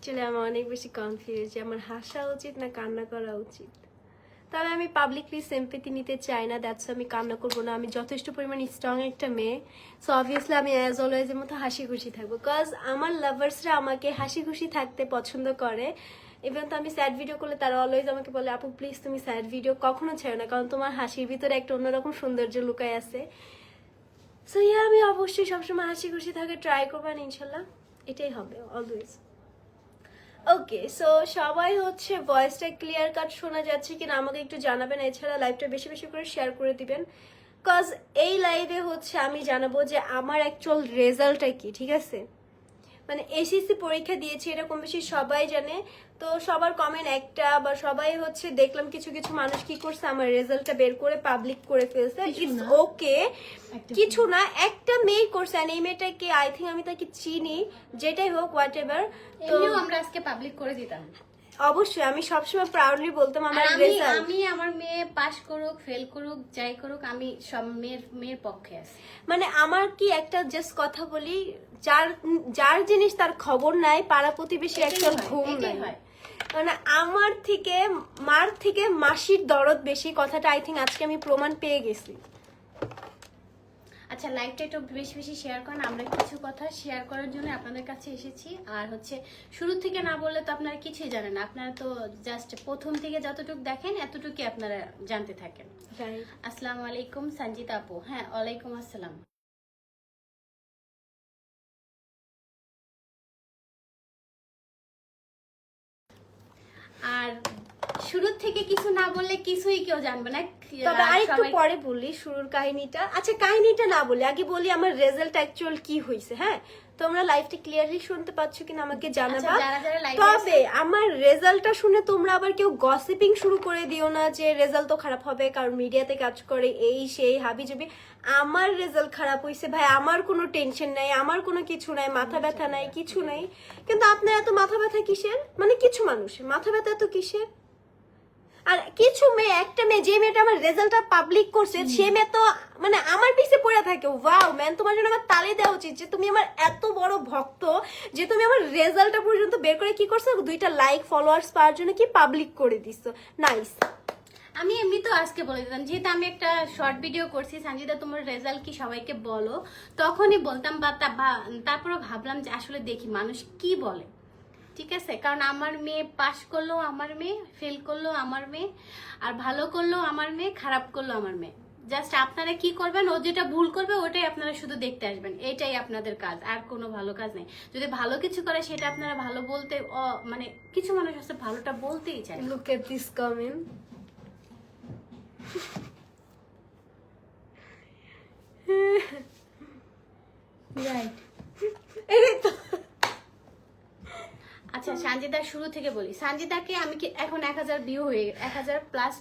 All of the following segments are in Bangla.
অ্যাকচুয়ালি আমি অনেক বেশি কনফিউজ যে আমার হাসা উচিত না কান্না করা উচিত। তবে আমি পাবলিকলি সিম্পেথি নিতে চাই না, দ্যাটস আমি কান্না করবো না। আমি যথেষ্ট পরিমাণ স্ট্রং একটা মেয়ে, সো অবভিয়াসলি আমি অ্যাজ অলওয়েজ এর মতো হাসি খুশি থাকবো, বিকজ আমার লাভার্সরা আমাকে হাসি খুশি থাকতে পছন্দ করে। ইভেন তো আমি স্যাড ভিডিও করলে তারা অলওয়েজ আমাকে বলে, আপু প্লিজ তুমি স্যাড ভিডিও কখনো ছেড়ো না, কারণ তোমার হাসির ভিতরে একটা অন্যরকম সৌন্দর্য লুকায় আছে। সো ইয়া, আমি অবশ্যই সবসময় হাসি খুশি থাকে ট্রাই করবো, আর ইনশাল্লাহ এটাই হবে অলওয়েজ। ওকে, সো সবাই হচ্ছে ভয়েসটা ক্লিয়ার কাট শোনা যাচ্ছে কিনা আমাকে একটু জানাবেন। এছাড়া লাইভটা বেশি বেশি করে শেয়ার করে দিবেন, কজ এই লাইভে হচ্ছে আমি জানাবো যে আমার অ্যাকচুয়াল রেজাল্টটা কি। ঠিক আছে, মানে এসএসসি পরীক্ষা দিয়েছি এটা কম বেশি সবাই জানে, তো সবার কমেন্ট একটা, বা সবাই হচ্ছে দেখলাম কিছু কিছু মানুষ কি করছে আমার রেজাল্টটা বের করে পাবলিক করে ফেলছে। ইটস ওকে, কিছু না, একটা মেয়ে করছে, আর এই মেয়েটাকে আই থিঙ্ক আমি তাকে চিনি, যেটাই হোক হোয়াট এভার। তো আমরা আজকে পাবলিক করে দিতাম। অবশ্যই আমি সবসময় প্রাউডলি বলতাম আমার রেজাল্ট। আমি আমার মেয়ে পাস করুক ফেল করুক যাই করুক, আমি সব মেয়ের পক্ষে আছি। মানে আমার কি একটা জাস্ট কথা বলি, যার যার জিনিস তার খবর নাই, পাড়া প্রতিবেশী অ্যাকচুয়াল ঘুম নাই। মানে আমার থেকে মার থেকে মাসির দরদ বেশি, কথাটা আই থিঙ্ক আজকে আমি প্রমাণ পেয়ে গেছি। আচ্ছা, লাইভটা একটু বেশি বেশি শেয়ার করেন, আমরা কিছু কথা শেয়ার করার জন্য আপনাদের কাছে এসেছি। আর হচ্ছে শুরু থেকে না বললে তো আপনারা কিছুই জানেন না, আপনারা তো জাস্ট প্রথম থেকে যতটুকু দেখেন এতটুকুই আপনারা জানতে থাকেন। আসসালামু আলাইকুম সঞ্জিতা আপু। হ্যাঁ, ওয়ালাইকুম আসসালাম। আর শুরু থেকে কিছু না বললে কিছুই কেউ জানবে না। তবে আরেকটু পরে বলি শুরুর কাহিনীটা। আচ্ছা, কাহিনীটা না বলি, আগে বলি আমার রেজাল্ট অ্যাকচুয়াল কি হয়েছে। হ্যাঁ, তোমরা লাইভটা ক্লিয়ারলি শুনতে পাচ্ছ কিনা আমাকে জানাবা। তবে আমার রেজাল্টটা শুনে তোমরা আবার কেউ গসিপিং শুরু করে দিও না যে রেজাল্ট তো খারাপ হবে, কারণ মিডিয়াতে কাজ করে এই সেই হাবিজাবি। আমার রেজাল্ট খারাপ হয়েছে ভাই, আমার কোনো টেনশন নাই, আমার কোনো কিছু নাই, মাথা ব্যথা নাই, কিছু নাই। কিন্তু আপনার এত মাথা ব্যথা কিসের? মানে কিছু মানুষের মাথা ব্যথা এত কিসের? আর কিছু মেয়ে, একটা মেয়ে, যে মেয়েটা আমার রেজাল্টটা পাবলিক করছে, সে মেয়ে তো মানে আমার পিছে পড়ে থাকে। ওয়াও ম্যান, তোমার জন্য আমার তালি দেওয়া উচিত যে তুমি আমার এত বড় ভক্ত, যে তুমি আমার রেজাল্টটা পর্যন্ত বের করে কি করছো, 2টা লাইক ফলোয়ার্স পাওয়ার জন্য কি পাবলিক করে দিছো। নাইস। আমি এমনি তো আজকে বলে দিতাম, যেহেতু আমি একটা শর্ট ভিডিও করছি, সঞ্জিতা তোমার রেজাল্ট কি সবাইকে বলো, তখনই বলতাম। বা তারপরে ভাবলাম যে আসলে দেখি মানুষ কি বলে। ঠিক আছে, কারণ আমার মেয়ে পাশ করলো, আমার মেয়ে ফেল করলো, আমার মেয়ে আর ভালো করলো, আমার মেয়ে খারাপ করলো, আমার মেয়ে। জাস্ট আপনারা কি করবেন, ও যেটা ভুল করবে ওটাই আপনারা শুধু দেখতে আসবেন, এটাই আপনাদের কাজ, আর কোনো ভালো কাজ নেই। যদি ভালো কিছু করে সেটা আপনারা ভালো বলতে, মানে কিছু মানুষ আছে ভালোটা বলতেই চায়। Look at this comment. Right. আচ্ছা, সঞ্জিতার শুরু থেকে বলি। সঞ্জিতাকে আমি কি এখন 1000 ভিউ হয়ে 1000 প্লাস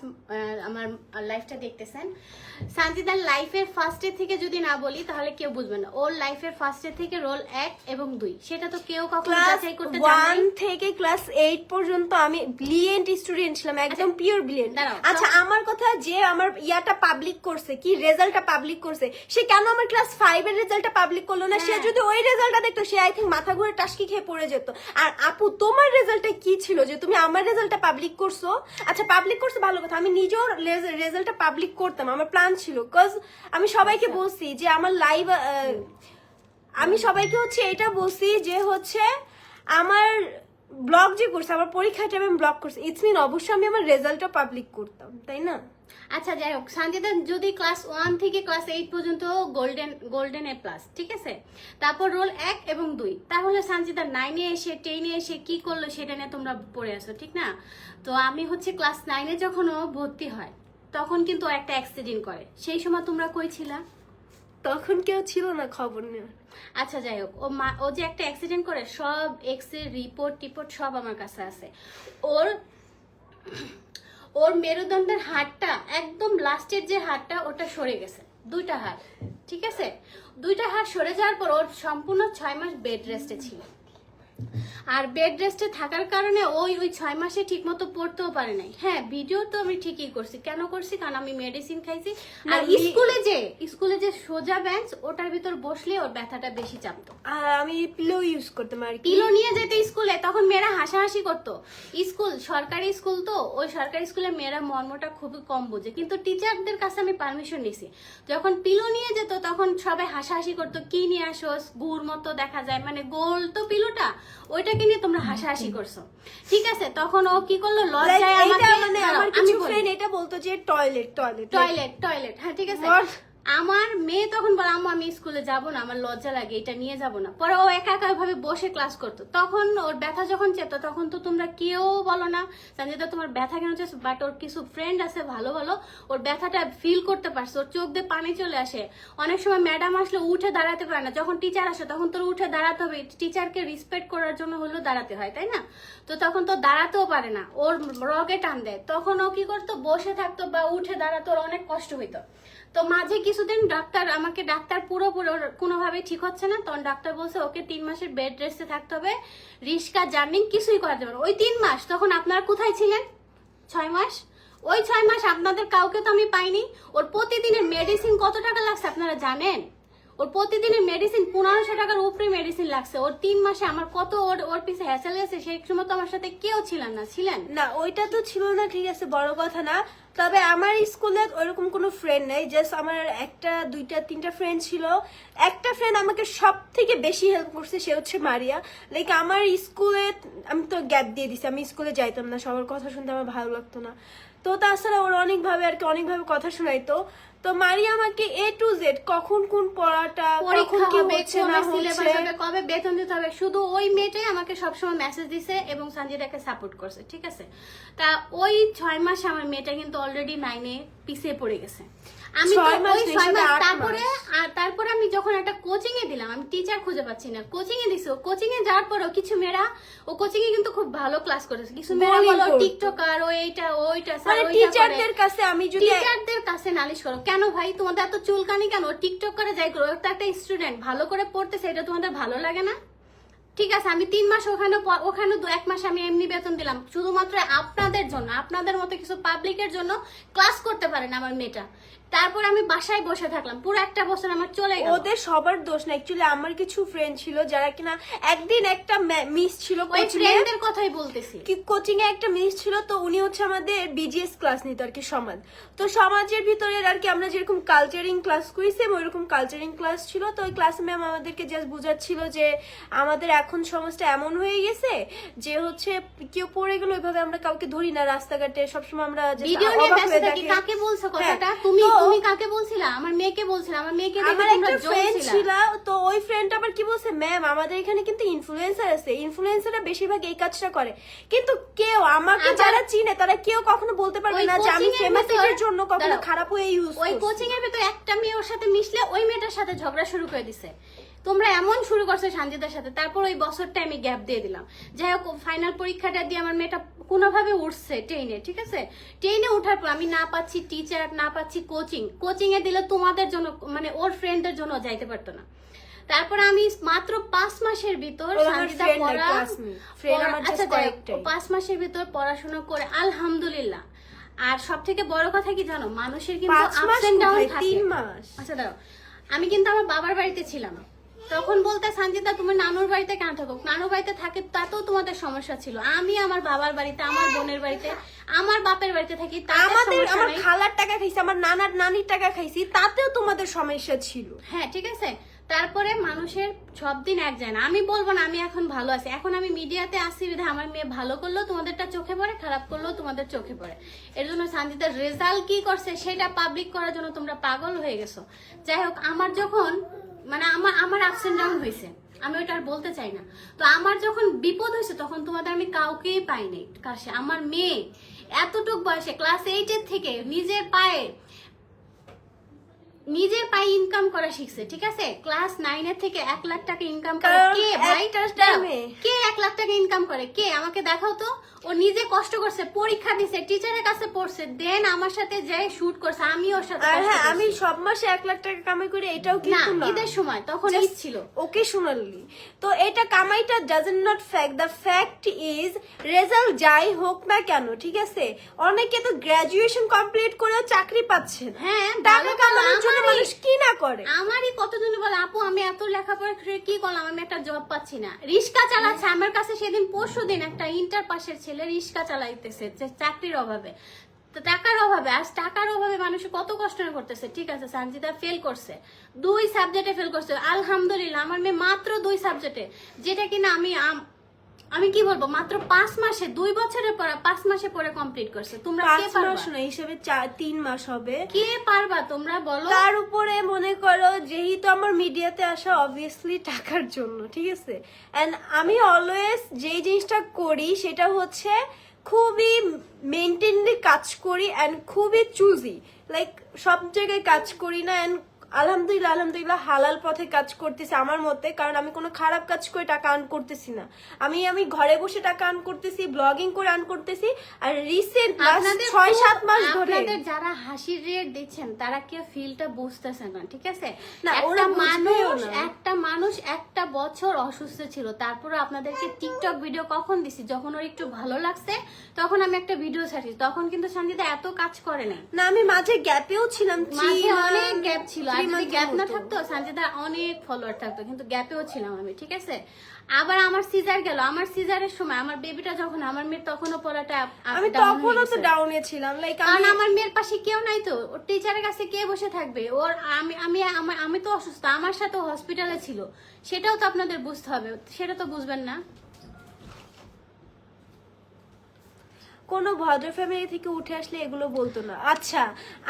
আমার লাইফটা দেখতেছেন। সঞ্জিতার লাইফের ফার্স্টে থেকে যদি না বলি তাহলে কেউ বুঝবে না। ওর লাইফের ফার্স্টে থেকে রোল 1 এবং 2 সেটা তো কেউ কখনো যাচাই করতে জানে না। 1 থেকে ক্লাস 8 পর্যন্ত আমি ব্রিলিয়েন্ট স্টুডেন্ট ছিলাম, একদম পিওর ব্রিলিয়েন্ট। আচ্ছা, আমার কথা, যে আমার ইয়াটা পাবলিক করছে, কি রেজাল্টটা পাবলিক করছে, সে কেন আমার ক্লাস 5 এর রেজাল্টটা পাবলিক করলো না? সে যদি ওই রেজাল্টটা দেখতো, সে আই থিঙ্ক মাথা ঘুরে টাসকি খেয়ে পড়ে যেত। আর আপু, তোমার রেজাল্টটা কি ছিল যে তুমি আমার রেজাল্টটা পাবলিক করছো? আচ্ছা, পাবলিক করছো ভালো কথা, আমি নিজেও রেজাল্টটা পাবলিক করতাম, আমার প্ল্যান ছিল। কজ আমি সবাইকে বলছি যে আমার লাইভ, আমি সবাইকে হচ্ছে এটা বলছি যে হচ্ছে আমার ব্লগ যে করছে, আমার পরীক্ষাটা আমি ব্লগ করছি, ইটস মিন অবশ্যই আমি আমার রেজাল্টটা পাবলিক করতাম, তাই না? আচ্ছা, যাই হোক, সঞ্জিতা যদি ক্লাস 1 থেকে ক্লাস 8 পর্যন্ত গোল্ডেন এ প্লাস, ঠিক আছে, তারপর রোল 1 এবং 2, তাহলে সঞ্জিতা 9 এ এসে 10 এ এসে কি করলো সেটা নিয়ে তোমরা পড়ে আসো, ঠিক না? তো আমি হচ্ছে ক্লাস 9 এ যখন ও ভর্তি হয় তখন কিন্তু ও একটা অ্যাক্সিডেন্ট করে। সেই সময় তোমরা কই ছিলা? তখন কেউ ছিল না খবর নেওয়ার। আচ্ছা, যাই হোক, ও যে একটা অ্যাক্সিডেন্ট করে সব এক্সের রিপোর্ট সব আমার কাছে আছে। ওর মেরুদণ্ডের হাড়টা একদম লাস্টের যে হাড়টা, ওটা সরে গেছে, 2টা হাড়, ঠিক আছে? 2টা হাড় সরে যাওয়ার পর ওর সম্পূর্ণ 6 মাস বেড রেস্টে ছিল। আর বেড রেস্টে থাকার কারণে ওই 6 মাসে ঠিক মতো পড়তেও পারে নাই। হ্যাঁ, ভিডিও তো আমি ঠিকই করছি। কেন করছি? কারণ আমি মেডিসিন খাইছি। আর স্কুলে যে সোজা বেঞ্চ, ওটার ভিতর বসলে ওর ব্যথাটা বেশি চাপতো। আর আমি পিলো ইউজ করতাম আর কি। পিলো নিয়ে যেতে স্কুলে, তখন মেয়েরা হাসাহাসি করতো। সরকারি স্কুল তো, ওই সরকারি স্কুলে মেয়েরা মর্মটা খুবই কম বোঝে, কিন্তু টিচারদের কাছে আমি পারমিশন নিছি। যখন পিলো নিয়ে যেত তখন সবাই হাসাহাসি করতো, কি নিয়ে আসো, গুড় মতো দেখা যায়, মানে গোল তো পিলোটা, ওইটাকে নিয়ে তোমরা হাসাহাসি করছো, ঠিক আছে? তখন ও কি করলো, লজ্জায় আমাকে, মানে আমার কিছু ফ্রেন্ড এটা বলতো যে টয়লেট, হ্যাঁ ঠিক আছে। আমার মেয়ে তখন বলে, আম্মু আমি স্কুলে যাব না, আমার লজ্জা লাগে, এটা নিয়ে যাব না। পরে ও একা একা ভাবে বসে ক্লাস করতো। তখন ওর ব্যথা যখন চেত, তখন তো তোমরা কেউ বলো না সঞ্জিতা তোমার ব্যথা কেন চেয়েছো, বাট ওর কিছু ফ্রেন্ড আছে ভালো ভালো, ওর ব্যথাটা ফিল করতে পারছে, ওর চোখ দিয়ে পানি চলে আসে। অনেক সময় ম্যাডাম আসলে উঠে দাঁড়াতে পারে না, যখন টিচার আসে তখন তোর উঠে দাঁড়াতে হবে, টিচারকে রেসপেক্ট করার জন্য হলেও দাঁড়াতে হয়, তাই না? তো তখন তো দাঁড়াতেও পারে না, ওর রগে টান দেয়, তখন ও কি করতো, বসে থাকতো বা উঠে দাঁড়াতো, ওর অনেক কষ্ট হইতো। তো মাঝে কিছুদিন ডাক্তার পুরোপুরি কোনোভাবে ঠিক হচ্ছে না, তখন ডাক্তার বলছে ওকে 3 মাসের বেড রেস্টে থাকতে হবে, রিস্কা জার্নি কিছুই করা যাবে না। ওই 3 মাস তখন আপনারা কোথায় ছিলেন? 6 মাস। ওই 6 মাস আপনাদের কাউকে তো আমি পাইনি। ওর প্রতিদিনের মেডিসিন কত টাকা লাগছে আপনারা জানেন? ওর প্রতিদিনের মেডিসিন 1500 টাকার উপরে মেডিসিন লাগছে। ওর 3 মাসে আমার কত ওর পিছে হ্যাসেল গেছে। সেই সময় তো আমার সাথে কেউ ছিলেন না, ওইটা তো ছিল না, ঠিক আছে, বড় কথা না। তবে আমার স্কুলে ওইরকম কোনো ফ্রেন্ড নেই, জাস্ট আমার একটা দুইটা তিনটা ফ্রেন্ড ছিল। একটা ফ্রেন্ড আমাকে সব থেকে বেশি হেল্প করছে, সে হচ্ছে মারিয়া। লাইক আমার স্কুলে আমি তো গ্যাপ দিয়ে দিছি, আমি স্কুলে যাইতাম না, সবার কথা শুনতে আমার ভালো লাগতো না। তো তাছাড়া ওরা অনেকভাবে কথা শোনাইতো। তো মারিয়া আমাকে A to Z কখন কোন পড়াটা, কখন কি হচ্ছে না হচ্ছে, কবে বেতন দিতে হবে, শুধু ওই মেয়েটাই আমাকে সবসময় মেসেজ দিছে এবং সঞ্জিতাকে সাপোর্ট করছে, ঠিক আছে? তা ওই 6 মাস আমার মেয়েটা কিন্তু অলরেডি 9-এ পিছিয়ে পড়ে গেছে। আমি তারপরে আমি যখন একটা কোচিং এ দিলাম, আমি টিচার খুঁজে পাচ্ছি না, কোচিং এ দিছি। কোচিং এ যাওয়ার পরেও কিছু মেয়েরা, ও কোচিং এ কিন্তু খুব ভালো ক্লাস করেছে, কিছু মেয়েরা বলো টিকটকার, ওইটা স্যার, টিচারদের কাছে আমি যদি টিচারদের কাছে নালিশ করো, কেন ভাই তোমাদের এত চুলকানি কেন? টিকটক করে যাই করো, একটা স্টুডেন্ট ভালো করে পড়তেছে, এটা তোমাদের ভালো লাগে না? ঠিক আছে, আমি 3 মাস ওখানে 1 মাস আমি এমনি বেতন দিলাম, শুধুমাত্র আপনাদের জন্য, আপনাদের মতো কিছু পাবলিকের জন্য ক্লাস করতে পারেন আমার মেয়েটা। তারপর আমি বাসায় বসে থাকলাম, পুরো 1 বছর আমার চলে গেল। ওদের সবার দোষ না, অ্যাকচুয়ালি আমার কিছু ফ্রেন্ড ছিল যারা কিনা একদিন একটা মিস ছিল, ওই ফ্রেন্ডদের কথাই বলতেছি, কি কোচিং এ একটা মিস ছিল। তো উনি হচ্ছে আমাদের বিজিএস ক্লাস নিত আর কি, সমাজ। তো সমাজের ভিতরে আর কি আমরা যেরকম কালচারিং ক্লাস করেছি, ওইরকম কালচারিং ক্লাস ছিল। তো ওই ক্লাস ম্যাম আমাদেরকে জাস্ট বুঝাচ্ছিল যে আমাদের এখন সমাজটা এমন হয়ে গেছে যে হচ্ছে কেউ পড়ে গেল ওইভাবে আমরা কাউকে ধরি না রাস্তাঘাটে, সবসময় আমরা ভিডিও নিয়ে ব্যস্ত থাকি। কাকে বলছো কথাটা? তুমি কাকে বলছিলা? আমার মেয়েকে বলছিলা, আমার মেয়েকে দেখে তোমরা জ্বলছিলা। তো ওই ফ্রেন্ড আবার কি বলছে, ম্যাম আমাদের এখানে কিন্তু ইনফ্লুয়েন্সার আছে, ইনফ্লুয়েন্সাররা বেশিরভাগ এই কাজটা করে, কিন্তু কেউ আমাকে যারা চিনে তারা কেউ কখনো বলতে পারবে না যে আমি ফেমাসের জন্য কখনো খারাপ হয়ে ইউজ করছি। ওই কোচিং এর ভিতর একটা মেয়ে ওর সাথে মিশলে ওই মেয়েটার সাথে ঝগড়া শুরু করে দিছে। তোমরা এমন শুরু করছো সঞ্জিতার সাথে। তারপর ওই বছরটা আমি গ্যাপ দিয়ে দিলাম। যাই হোক, ফাইনাল পরীক্ষাটা দিয়ে আমার মেয়েটা কোনোভাবে উঠছে টেনে, ঠিক আছে? টেনে উঠার পর আমি না পাচ্ছি টিচার, না পাচ্ছি কোচিং এ দিলে তোমাদের জন্য, মানে ওর ফ্রেন্ডদের জন্য যাইতে পারতো না। তারপর আমি মাত্র 5 মাসের ভিতর 5 মাসের ভিতর পড়াশোনা করে আলহামদুলিল্লাহ। আর সব থেকে বড় কথা কি জানো, মানুষের কিন্তু আপস এন্ড ডাউন থাকে। 3 মাস। আচ্ছা দাঁড়াও, আমি কিন্তু আমার বাবার বাড়িতে ছিলাম, তখন বলতে সঞ্জিতা তুমি নানুর বাড়িতে কেন থাকো? নানুর বাড়িতে থাকে তাতেও তোমাদের সমস্যা ছিল। আমি আমার বাবার বাড়িতে, আমার বোনের বাড়িতে, আমার বাপের বাড়িতে থাকি, আমার খালার টাকা খাইছি, আমার নানির টাকা খাইছি, তাতেও তোমাদের সমস্যা ছিল। হ্যাঁ ঠিক আছে। তারপরে মানুষের সব দিন এক যায় না। আমি বলবো না আমি এখন ভালো আছি, এখন আমি মিডিয়াতে আসি বিধায় আমার মেয়ে ভালো করলেও তোমাদেরটা চোখে পড়ে, খারাপ করলেও তোমাদের চোখে পড়ে। এর জন্য সঞ্জিতার রেজাল্ট কি করছে সেটা পাবলিক করার জন্য তোমরা পাগল হয়ে গেছো। যাই হোক, আমার যখন মানে আমার আপস এন্ড ডাউন হয়েছে, আমি ওইটা আর বলতে চাই না। তো আমার যখন বিপদ হয়েছে তখন তোমাদের আমি কাউকেই পাইনি কাছে। আমার মেয়ে এতটুক বয়সে ক্লাস 8 এর থেকে নিজের পায়ে নিজের পায়ে ইনকাম করা শিখছে, ঠিক আছে? ক্লাস 9 এর থেকে 1 লাখ টাকা ইনকাম করে কারণ কে ভাই? একটা টাইমে কে 1 লাখ টাকা ইনকাম করে? কে আমাকে দেখাও তো। ও নিজে কষ্ট করছে, পরীক্ষা দিছে, টিচারের কাছে পড়ছে, দেন আমার সাথে যে শুট করছে, আমি ওর সাথে আর কষ্ট হ্যাঁ, করছি। আমি সব মাসে 1 লাখ টাকা কামাই করি, এটাও না, কিন্তু না। ঈদের সময় তখন ঈদ ছিল। ওকে শুনালি তো এটা কামাইটা doesn't not fact, the fact is result যাই হোক না কেন, ঠিক আছে? অনেকে তো গ্রাজুয়েশন কমপ্লিট করেও চাকরি পাচ্ছেন। হ্যাঁ, টাকা ভালো কামানোর জন্য আমারই- মানুষ কি না করে। আমারই কতজন বলে আপু আমি এত লেখাপড়া করে কি করলাম, আমি একটা জব পাচ্ছি না। রিক্সা চালাচ্ছে আমার কাছে, সেদিন পরশুদিন একটা ইন্টার পাশের ছেলে রিক্সা চালাইতেছে যে চাকরির অভাবে, তো টাকার অভাবে। আজ টাকার অভাবে মানুষ কত কষ্ট করতেছে। ঠিক আছে, সানজিদা ফেল করছে, 2 সাবজেক্টে ফেল করছে, আলহামদুলিল্লাহ। আমার মেয়ে মাত্র 2 সাবজেক্টে, যেটা কিনা আমি কি বলবো, মাত্র 5 মাসে 2 বছরের পড়া 5 মাসে পড়ে কমপ্লিট করছে। তোমরা কে 5 পারবা? মাস না, হিসেবে 3 মাস হবে। কে পারবা তোমরা বলো? তার উপরে মনে করো যেহেতু আমার মিডিয়াতে আসা অবভিয়াসলি টাকার জন্য, ঠিক আছে? এন্ড আমি অলওয়েজ যেই জিনিসটা করি সেটা হচ্ছে খুবই মেনটেনলি কাজ করি এন্ড খুবই চুজি, লাইক সব জায়গায় কাজ করি না। এন্ড আলহামদুলিল্লাহ হালাল পথে কাজ করতেছি আমার মতে, কারণ আমি কোনো খারাপ কাজ করে টাকা আর্ন করতেছি না। আমি ঘরে বসে টাকা আর্ন করতেছি, ব্লগিং করে আর্ন করতেছি। আর রিসেন্ট আপনাদের 6-7 মাস ধরে আপনাদের যারা হাসির রেট দিচ্ছেন তারা কি ফিলটা বুঝতেছে না, ঠিক আছে? না, ওরা বুঝবেও না। একটা মানুষ একটা বছর অসুস্থ ছিল, তারপরে আপনাদেরকে টিকটক ভিডিও কখন দিছি, যখন ওর একটু ভালো লাগছে তখন আমি একটা ভিডিও ছাড়ছি। তখন কিন্তু সঞ্জিতা এত কাজ করে না। না, আমি মাঝে গ্যাপেও ছিলাম, মাঝে অনেক গ্যাপ ছিল, আর 3 যদি month গ্যাপ না মতো। থাকতো সঞ্জিতা অনেক ফলোয়ার থাকতো, কিন্তু গ্যাপেও ছিলাম আমি, ঠিক আছে? আবার আমার সিজার গেল, আমার সিজারের সময় আমার বেবিটা যখন আমার মেয়ের তখনও পড়াটা আমি down হয়ে তখনও তো গেছে। ডাউনে ছিলাম, লাইক কারণ আমি আমার মেয়ের পাশে কেউ নাই তো, ওর টিচারের কাছে কে বসে থাকবে? ওর আমি তো অসুস্থ, আমার সাথে হসপিটালে ছিল, সেটাও তো আপনাদের বুঝতে হবে, সেটা তো বুঝবেন না। কোনো ভদ্র ফ্যামিলি থেকে উঠে আসলে এগুলো বলতো না। আচ্ছা,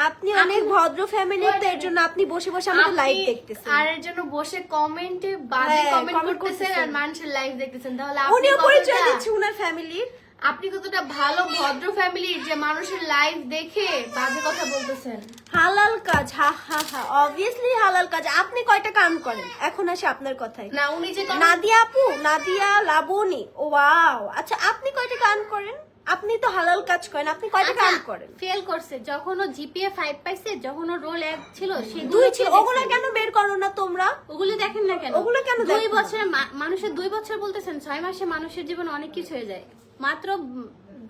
আপনি অনেক ভদ্র ফ্যামিলির, তো এর জন্য আপনি বসে বসে আমাদের লাইভ দেখতেছেন। আর এর জন্য বসে কমেন্টে বাজে হ্যাঁ, কমেন্ট comment করতেছেন আর করতেছেন। মানুষের লাইভ দেখতেছেন, তাহলে উনিও পরিচয় দিচ্ছে উনার ফ্যামিলির। আপনি কতটা ভালো ভদ্র ফ্যামিলির যে মানুষের লাইভ দেখে বাজে কথা বলতেছেন। হালাল কাজ, হা হা হা, অবভিয়াসলি হালাল কাজ। আপনি কয়টা কাম করেন? এখন আসি আপনার কথায়। না উনি যে নাদিয়া আপু, নাদিয়া লাবণী, ওয়াও। আচ্ছা, আপনি কয়টা কাম করেন? আপনি তো হালাল কাজ করেন, আপনি কয়টা কাম করেন? ফেল করছে, যখন ও জিপিএ 5 পাইছে, যখন ও রোল 1 ছিল, সেগুলো 2 ছিল, ওগুলো কেন বের করো না তোমরা? ওগুলো দেখেন না কেন? ওগুলো কেন 2 দেখো না? বছরে মানুষের 2 বছর বলতেছেন, 6 মাসে মানুষের জীবন অনেক কিছু হয়ে যায়। মাত্র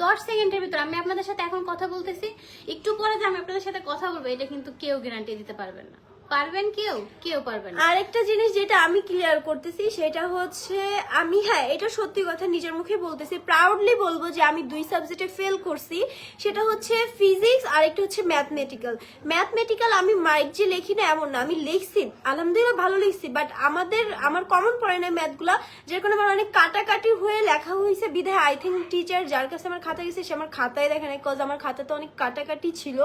10 সেকেন্ডের ভিতর আমি আপনাদের সাথে এখন কথা বলতেছি, একটু পরে যে আমি আপনাদের সাথে কথা বলবো, এটা কিন্তু কেউ গ্যারান্টি দিতে পারবেন না। পারবেন কেউ পারবেন না। আরেকটা জিনিস যেটা আমি ক্লিয়ার করতেছি সেটা হচ্ছে, আমি হ্যাঁ এটা সত্যি কথা নিজের মুখে বলতেছি, প্রাউডলি বলবো যে আমি 2 সাবজেক্টে ফেল করছি। সেটা হচ্ছে ফিজিক্স আর একটা হচ্ছে ম্যাথমেটিক্যাল। আমি মাইক যে লিখি না এমন না, আমি লিখছি আলহামদুলিল্লাহ ভালো লিখছি, বাট আমার কমন পড়ে না ম্যাথগুলা, যার কারণে আমার অনেক কাটাকাটি হয়ে লেখা হয়েছে। বিধায় আই থিঙ্ক টিচার যার কাছে আমার খাতা গেছে সে আমার খাতায় দেখে না, কজ আমার খাতাতে অনেক কাটাকাটি ছিল।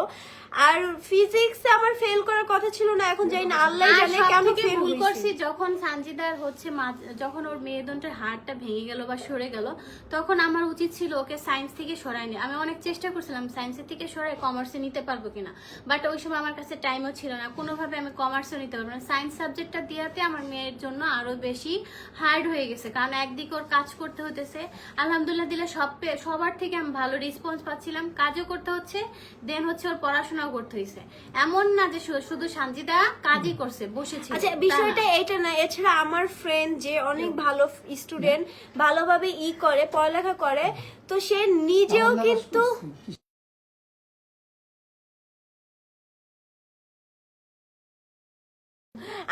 আর ফিজিক্সে আমার ফেল করার কথা ছিল না, এখন যাই না আল্লাহ আর জানে কেন সবথেকে ফেল ভুল হয়েছি। করছি যখন সানজিদার হচ্ছে যখন ওর মেরুদণ্ডের হাড়টা ভেঙে গেল বা সরে গেল, তখন আমার উচিত ছিল ওকে সায়েন্স থেকে সরায়নি। আমি অনেক চেষ্টা করছিলাম সায়েন্সের থেকে সরাই কমার্সে নিতে পারবো কিনা, বাট ওই সময় আমার কাছে টাইমও ছিল না, কোনোভাবে আমি কমার্সও নিতে পারবো না। সায়েন্স সাবজেক্টটা দেওয়াতে আমার মেয়ের জন্য আরো বেশি হার্ড হয়ে গেছে, কারণ একদিকে ওর কাজ করতে হতেছে। আলহামদুলিল্লাহ দিলে সবার থেকে আমি ভালো রেসপন্স পাচ্ছিলাম, কাজও করতে হচ্ছে, দেন হচ্ছে ওর পড়াশোনাও করতে হয়েছে। এমন না যে শুধু সানজিদা কাজই করছে, বসেছিল। আচ্ছা, বিষয়টা এটা না, এছাড়া আমার ফ্রেন্ড যে অনেক ভালো স্টুডেন্ট, ভালোভাবে করে পড়ালেখা করে, তো সে নিজেও কিন্তু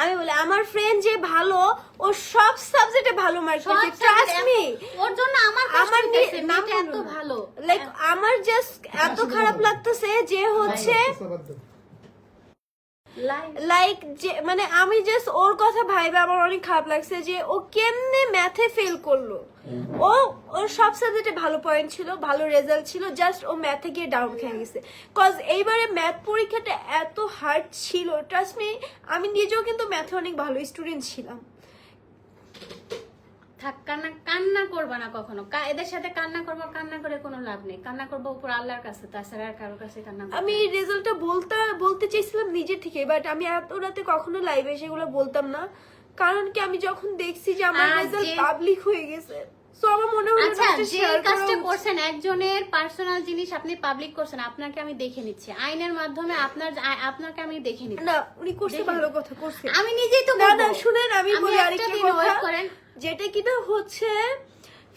আমি বলি আমার ফ্রেন্ড যে ভালো, ও সব সাবজেক্টে ভালো মার্ক পেয়েছে, ট্রাস্ট মি। ওর জন্য আমার আমার নাম এত ভালো, লাইক আমার জাস্ট এত খারাপ লাগতেছে যে হচ্ছে লাইক যে মানে আমি জাস্ট ওর কথা ভাইবে আমার অনেক খারাপ লাগছে যে ও কেমনে ম্যাথে ফেল করলো। ওর সব সাবজেক্টে ভালো পয়েন্ট ছিল, ভালো রেজাল্ট ছিল, জাস্ট ও ম্যাথে গিয়ে ডাউন খেয়ে গেছে। কজ এইবারে ম্যাথ পরীক্ষাটা এত হার্ড ছিল, ট্রাস্ট মি। আমি নিজেও কিন্তু ম্যাথে অনেক ভালো স্টুডেন্ট ছিলাম, থাক, কান্না কান্না করবা না কখনো। এদের সাথে কান্না করবো, কান্না করে কোনো লাভ নেই। কান্না করবো উপর আল্লাহর কাছে, তাছাড়া আর কারোর কাছে কান্না করবো আমি এই রেজাল্টটা বলতে চাইছিলাম নিজের থেকে, বাট আমি এত রাতে কখনো লাইভে সেগুলো বলতাম না, কারণ কি আমি যখন দেখছি যে আমার রেজাল্ট পাবলিক হয়ে গেছে, সো আমার মনে হলো আচ্ছা, এটা যে শেয়ার করা কাজটা উচিত। করছেন, একজনের পার্সোনাল জিনিস আপনি পাবলিক করছেন, আপনাকে আমি দেখে নিচ্ছি আইনের মাধ্যমে, আপনাকে আমি দেখে নিচ্ছি। না উনি করছে, ভালো কথা করছে। আমি নিজেই তো না বলবো। না শুনেন, আমি বলি একটা আরেকটা দিন কথা, wait করেন। যেটা কিনা হচ্ছে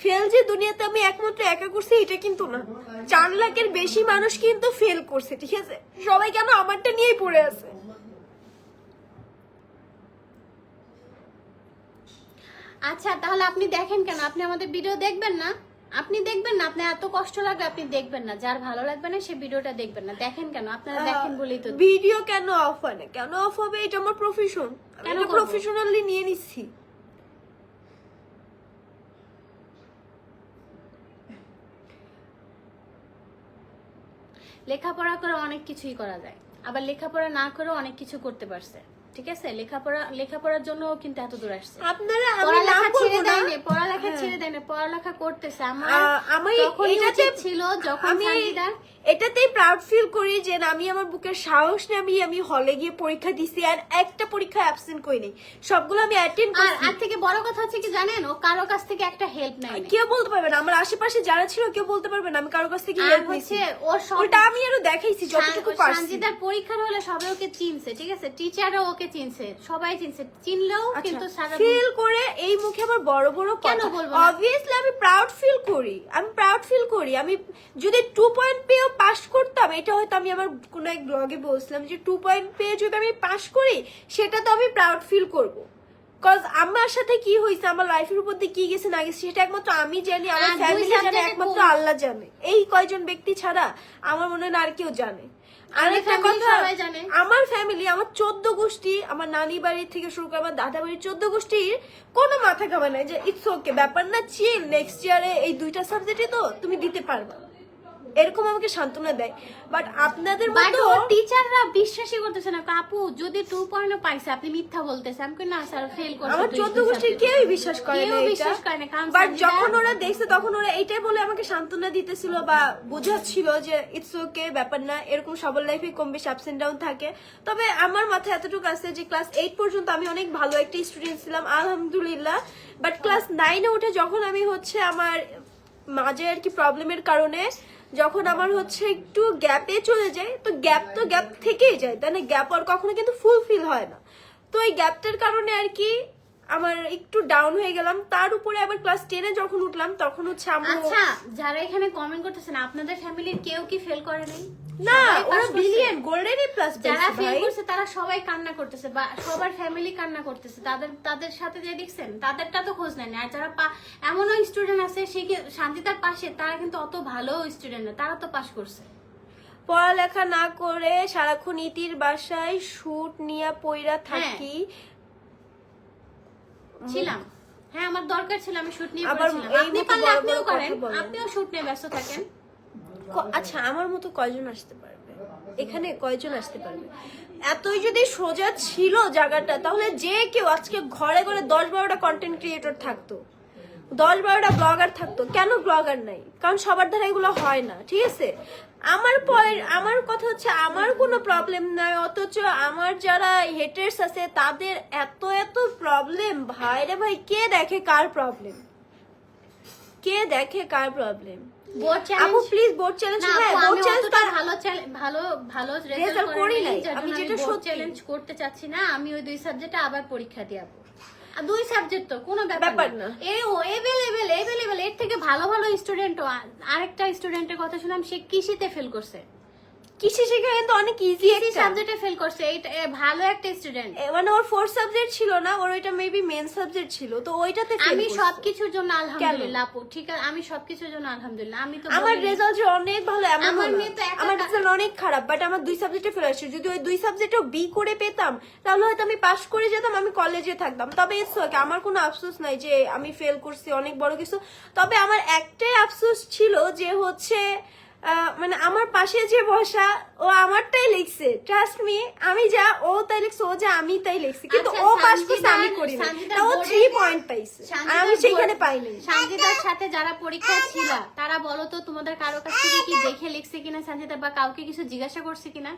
ফেল যে দুনিয়াতে আমি একমাত্র একা করছি এটা কিন্তু না, 4 লাখের বেশি মানুষ কিন্তু ফেল করছে, ঠিক আছে? সবাই কেন আমারটা নিয়েই পড়ে আছে? আচ্ছা, তাহলে আপনি দেখেন কেন? আপনি আমাদের ভিডিও দেখবেন না? আপনি দেখবেন না? আপনি এত কষ্ট লাগবে, আপনি দেখবেন না? যার ভালো লাগবে না সে ভিডিওটা দেখবেন না। দেখেন কেন? আপনারা দেখেন বলেই তো। ভিডিও কেন অফ হয় না? কেন অফ হবে? এটা আমার প্রফেশন, আমি কেন এটা করবো? প্রফেশনালি নিয়ে নিচ্ছি। লেখাপড়া করে অনেক কিছুই করা যায়, আবার লেখাপড়া না করেও অনেক কিছু করতে পারছে, ঠিক আছে? লেখাপড়ার জন্য কিন্তু এত দূর আসছে। আপনারা আমি না পড়ালেখা ছেড়ে করব না, দেয়নি, পড়ালেখা ছেড়ে দেয়নি, পড়ালেখা করতেছে। আমি তখনই এটাতে উচিত ছিল যখন আমি সানজিদার এটাতেই প্রাউড ফিল করি যে না, আমি আমার বুকের সাহস নিয়ে আমি হলে গিয়ে পরীক্ষা দিছি, আর একটা পরীক্ষা অ্যাবসেন্ট করিনি, সবগুলো আমি অ্যাটেন্ড আর করছি। আর থেকে বড় কথা হচ্ছে কি জানেন, ও কারো কাছ থেকে একটা হেল্প নেয় না। কেউ বলতে পারবে না, আমার আশেপাশে যারা ছিল কেউ বলতে পারবে না আমি কারো কাছ থেকে আর হেল্প হচ্ছে নিয়েছি। ওর সব ওটা আমি আরো দেখাইছি যতটুকু পারছি। সানজিদার পরীক্ষার হলে সবাই ওকে চিনছে, ঠিক আছে? টিচারও ওকে চিনছে, সবাই চিনছে, চিনলেও কিন্তু সারা ফিল করে এই মুখে আমার বড় বড় কেন কথা, বলবো না? অবভিয়াসলি আমি প্রাউড ফিল করি, আমি যদি 2 পয়েন্ট পেয়েও পাস করতাম, এটা হয়তো আমি আমার কোনো এক ব্লগে বলছিলাম যে 2 পয়েন্ট পেয়ে যদি আমি পাস করি সেটা তো আমি প্রাউড ফিল করব, কজ আমার সাথে কি হয়েছে, আমার লাইফের উপর দিয়ে কি গেছে না গেছে সেটা একমাত্র আমি জানি, আমার আর দুই ফ্যামিলি জানে, subject-এ একমাত্র খুব- আল্লাহ জানে। এই কয়জন ব্যক্তি ছাড়া আমার মনে হয় না আর কেউ জানে। আরেকটা family কথা, সবাই জানে। আমার ফ্যামিলি, আমার 14 গোষ্ঠী, আমার নানি বাড়ি থেকে শুরু করে আমার দাদা বাড়ির 14 গোষ্ঠীর কোনো মাথা ঘামা নাই যে ইটস ওকে, ব্যাপার না, চিল, নেক্সট ইয়ারে এই 2টা সাবজেক্টে তো তুমি দিতে পারবা, এরকম আমাকে সান্ত্বনা দেয়। বাট আপনাদের বাট মতো ওর টিচাররা বিশ্বাসই করতেছে না। আপু যদি 2 পয়েন্ট পাইছে, আপনি মিথ্যা বলতেছেন। আমি কই না স্যার, ফেল করছে। আমার 14 গোষ্ঠীর কেউই বিশ্বাস করে না কেউ এটা। বিশ্বাস করে না, কারণ বাট সানজিদা- যখন ওরা দেখছে তখন ওরা এটাই বলে আমাকে সান্ত্বনা দিতেছিল বা বোঝাচ্ছিল যে ইটস ওকে, ব্যাপার না, এরকম সবার লাইফে কম বেশি আপস এন্ড ডাউন থাকে। তবে আমার মাথায় এতটুকু আছে যে ক্লাস 8 পর্যন্ত আমি অনেক ভালো একটা স্টুডেন্ট ছিলাম আলহামদুলিল্লাহ, বাট ক্লাস 9-এ উঠে যখন আমি হচ্ছে আমার মাঝে আর কি প্রবলেমের কারণে যখন আমার হচ্ছে একটু গ্যাপে চলে যায়, তো গ্যাপ থেকেই যায়, তাই না? গ্যাপ আর কখনো কিন্তু ফুলফিল হয় না। তো এই গ্যাপটার কারণে আর কি আমার একটু ডাউন হয়ে গেলাম। তার উপরে আবার ক্লাস 10-এ যখন উঠলাম তখন হচ্ছে আমরা, আচ্ছা, যারা এখানে কমেন্ট করতেছেন, আপনাদের ফ্যামিলির কেউ কি ফেল করে নাই? না সবাই ওরা pass করছে। ব্রিলিয়ান্ট, গোল্ডেন এ প্লাস যারা ফেল ভাই। করছে তারা সবাই কান্না করতেছে, বা সবার ফ্যামিলি কান্না করতেছে। তাদের সাথে যে দেখছেন, তাদেরটা তো খোঁজ নেন। আর যারা এমনও স্টুডেন্ট আছে, সে কি শান্তিতার পাশে, তারা কিন্তু অত ভালো স্টুডেন্ট না, তারা তো পাস করছে। পড়ালেখা না করে সারাক্ষণ ইতির বাসায় শুট নিয়ে পইরা থাকি। ছিলাম, হ্যাঁ, আমার দরকার ছিল, আমি শুট নিয়ে আবার পড়েছিলাম। এই আপনি মতো পারলে বড় আপনিও বড় করেন, কথা বলেন। আপনিও শুট নিয়ে ব্যস্ত থাকেন। আচ্ছা, আমার মতো কয়জন আসতে পারবে এখানে? কয়জন আসতে পারবে? এতই যদি সোজা ছিল জায়গাটা, তাহলে যে কেউ আজকে ঘরে ঘরে 10-12টা কন্টেন্ট ক্রিয়েটর থাকতো, 10-12টা ব্লগার থাকতো। কেন ব্লগার নাই? কারণ সবার দ্বারা এগুলো হয় না, ঠিক আছে? আমার কথা হচ্ছে আমার কোনো প্রবলেম নাই, অথচ আমার যারা হেটার্স আছে তাদের এত প্রবলেম। ভাই রে ভাই, কে দেখে কার প্রবলেম? বোর্ড আপু চ্যালেঞ্জ, প্লিজ বোর্ড চ্যালেঞ্জ, না হ্যাঁ আপু, বোর্ড আমি চ্যালেঞ্জ অতটা ভালো Result রেজাল্ট করি করি নাই, নাই। আমি যেটা বোর্ড সত্যি। চ্যালেঞ্জ করতে চাচ্ছি না। আমি ওই 2 সাবজেক্টে আবার পরীক্ষা দিয়াবো। আর 2 সাবজেক্ট তো কোনো ব্যাপার ব্যাপার না। না। এভেলেবেল এর থেকে ভালো স্টুডেন্টও। আরেকটা স্টুডেন্টের কথা শুনলাম, সে কৃষিতে ফেল করছে। কৃষি শেখা কিন্তু অনেক ইজি কৃষি একটা সাবজেক্টে ফেল করছে, এইটা ভালো একটা স্টুডেন্ট। মানে ওর 4 সাবজেক্ট ছিল না, ওর ওইটা মেবি মেন সাবজেক্ট ছিল, তো ওইটাতে fail আমি করছে। সবকিছুর জন্য আলহামদুলিল্লাহ আপু, ঠিক আছে? আমি সবকিছুর জন্য আলহামদুলিল্লাহ। আমি তো আমার বলি- রেজাল্ট যে অনেক ভালো এমন আমার না। মেয়ে তো একা আমার রেজাল্ট অনেক খারাপ, বাট আমার 2 সাবজেক্টে ফেল আসছে। যদি ওই 2 সাবজেক্টেও বি করে পেতাম তাহলে হয়তো আমি পাশ করে যেতাম, আমি কলেজে থাকতাম। তবে ইটস ওকে, আমার কোনো আফসোস নাই যে আমি ফেল করছি অনেক বড় কিছু। তবে আমার একটাই আফসোস ছিল যে হচ্ছে মানে আমার পাশে যে বসা ও আমারটাই লিখছে, ট্রাস্ট মি, আমি যা ও তাই লিখছে, ও যা আমি তাই লিখছি, কিন্তু আচ্ছা, ও পাস করছে আমি সানজিদার- করি না, সানজিদার তা ও বোর্ডে 3 পয়েন্ট পাইছে আর সানজিদার আমি সেখানে বোর্ড- পাইনি। সানজিদার সাথে যারা পরীক্ষায় ছিল তারা বলো তো তোমাদের কারো কাছ থেকে কি দেখে লিখছে কিনা সানজিদা, বা কাউকে কিছু জিজ্ঞাসা করছে কিনা?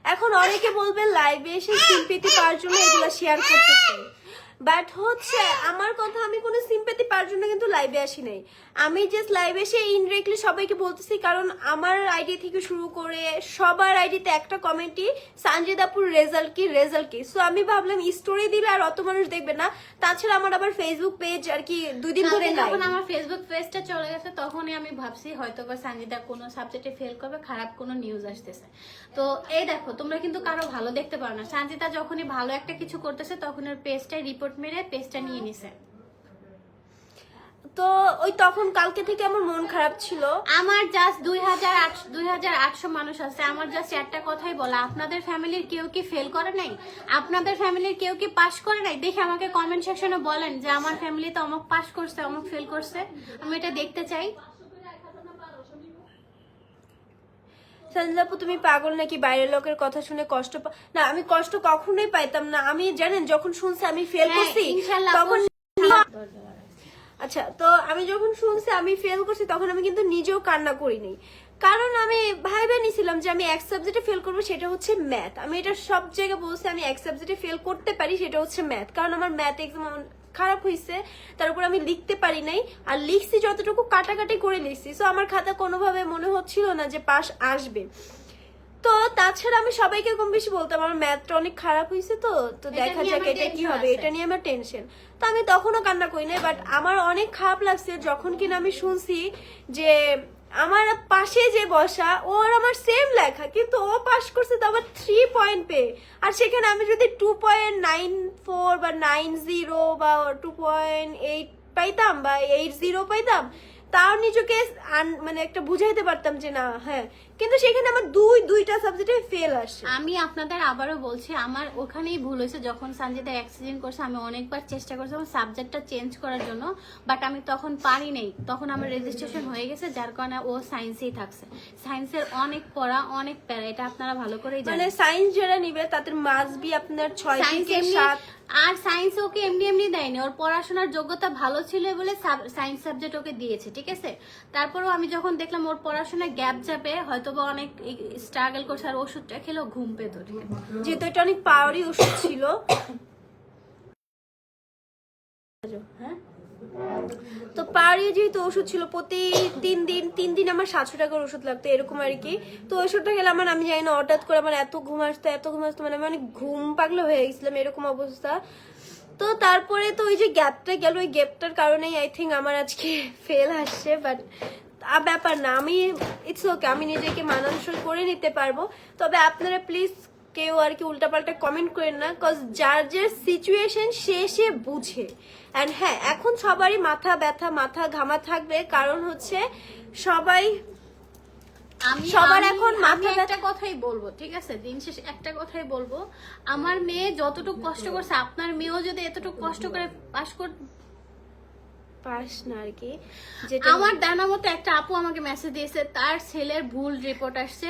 এখন অনেকে বলবে লাইভে এসে সিম্পেথি পাওয়ার জন্য এগুলা শেয়ার করতেছে, বাট হচ্ছে আমার কথা, আমি কোনো সিম্পেথি পাওয়ার জন্য কিন্তু লাইভে আসি নাই। আমি জাস্ট লাইভে এসে ইনডিরেক্টলি সবাইকে বলতেছি, কারণ আমার আইডি থেকে শুরু করে সবার আইডিতে একটা কমেন্টই সানজিদাপুর রেজাল্ট কি রেজাল্ট কি। সো আমি ভাবলাম স্টোরি দিলে আর অত মানুষ দেখবে না, তাছাড়া আমার আবার ফেসবুক পেজ আর কি 2 দিন ধরে নাই। যখন আমার ফেসবুক পেজটা চলে গেছে তখনই আমি ভাবছি হয়তো বা সানজিদা কোনো সাবজেক্টে ফেল করবে, খারাপ কোনো নিউজ আসতেছে। তো এই দেখো, তোমরা কিন্তু কারো ভালো দেখতে পারো না। সানজিদা যখনই ভালো একটা কিছু করতেছে তখন ওর পেজটাই রিপোর্ট মেরে পেজটা নিয়ে নিছে। তো ওই তখন কালকে থেকে আমার মন খারাপ ছিল। আমার জাস্ট 2800 মানুষ আছে, আমার জাস্ট একটা কথাই বলা, আপনাদের ফ্যামিলির কেউ কি ফেল করে নাই? আপনাদের ফ্যামিলির কেউ কি পাস করে নাই? দেখে আমাকে কমেন্ট সেকশনে বলেন যে আমার ফ্যামিলিতে অমুক পাস করছে, অমুক ফেল করছে, আমি এটা দেখতে চাই। সঞ্জলাপু তুমি পাগল নাকি? বাইরের লোকের কথা শুনে কষ্ট না, আমি কষ্ট কখনোই পাইতাম না। আমি জানেন যখন শুনছি আমি ফেল হ্যাঁ, করছি ইনশাআল্লাহ তখন, আচ্ছা, তো আমি যখন শুনছি আমি ফেল করছি তখন আমি কিন্তু নিজেও কান্না করিনি, কারণ আমি ভাইবে নিছিলাম যে আমি এক সাবজেক্টে ফেল করবো, সেটা হচ্ছে ম্যাথ। আমি এটা সব জায়গায় বলছি, আমি এক সাবজেক্টে ফেল করতে পারি, সেটা হচ্ছে ম্যাথ, কারণ আমার ম্যাথ এক্সাম খারাপ হয়েছে, তার উপর আমি লিখতে পারি নাই, আর লিখছি যতটুকু কাটাকাটি করে লিখছি। সো আমার খাতা কোনোভাবে মনে হচ্ছিল না যে পাস আসবে। তো তাছাড়া আমি সবাইকে কম বেশি বলতাম আমার ম্যাথটা অনেক খারাপ হয়েছে, তো দেখা যাক এটা কি হবে, এটা নিয়ে আমার টেনশন। তো আমি তখনও কান্না করি নাই, বাট আমার অনেক খারাপ লাগছে যখন কিনা আমি শুনছি যে আমার পাশে যে বসা ওর আমার সেম লেখা, কিন্তু ও পাস করছে তো আবার 3 পয়েন্ট পেয়ে, আর সেখানে আমি যদি 2.94 বা 90 বা 2.8 পাইতাম বা 80 পাইতাম, তাও নিজেকে মানে একটা বুঝাইতে পারতাম যে না, হ্যাঁ, কিন্তু সেখানে আমার দুইটা সাবজেক্টে ফেল আসে। আমি আপনাদের আবারও বলছি, আমার ওখানেই ভুল হয়েছে। যখন সানজিদা অ্যাক্সিডেন্ট করছে আমি অনেকবার চেষ্টা করছি আমার সাবজেক্টটা চেঞ্জ করার জন্য, বাট আমি তখন পারি নাই। তখন আমার রেজিস্ট্রেশন হয়ে গেছে, যার কারণে ও সায়েন্সেই থাকছে। সায়েন্সের অনেক পড়া, অনেক প্যারা, এটা আপনারা ভালো করেই মানে জানেন। সায়েন্স যারা নিবে তাদের মাস বি আপনার 6 সায়েন্স থেকে এমনি, 7। আর সায়েন্স ওকে এমনি এমনি দেয়নি, ওর পড়াশোনার যোগ্যতা ভালো ছিল বলে সায়েন্স সাবজেক্ট ওকে দিয়েছে, ঠিক আছে। তারপরেও আমি যখন দেখলাম ওর পড়াশোনায় গ্যাপ যাবে, হয়তোবা অনেক স্ট্রাগল করছে, আর ওষুধটা খেলেও ঘুম পেত, যেহেতু এটা অনেক পাওয়ারই ওষুধ ছিল, হ্যাঁ। তো পাওয়ারই যেহেতু ওষুধ ছিল, প্রতি 3 দিন আমার 700 টাকার ওষুধ লাগতো এরকম আর কি। তো ওষুধটা খেলে আমার, আমি জানি না, হঠাৎ করে আমার এত ঘুম আসতো, মানে আমি অনেক ঘুম পাগলা হয়ে গেছিলাম, এরকম অবস্থা। তো তারপরে তো ওই যে গ্যাপটা গেল, ওই গ্যাপটার কারণেই আই থিঙ্ক আমার আজকে ফেল আসছে, বাট ব্যাপার না, আমি ইটস ওকে, আমি নিজেকে মানানসই করে নিতে পারবো। তবে আপনারা প্লিজ কেউ আর কি উল্টাপাল্টা কমেন্ট করেন না, কজ যার যার সিচুয়েশন সে বুঝে। অ্যান্ড হ্যাঁ, এখন সবারই মাথা ব্যথা, মাথা ঘামা থাকবে, কারণ হচ্ছে সবাই সবার এখন মাথা একটা কথাই বলবো, ঠিক আছে, দিন শেষে একটা কথাই বলবো, আমার মেয়ে যতটুকু কষ্ট করছে, আপনার মেয়েও যদি এতটুকু কষ্ট করে পাস না আর কি। যেটা আমার জানা মতো একটা আপু আমাকে মেসেজ দিয়েছে, তার ছেলের ভুল রিপোর্ট আসছে,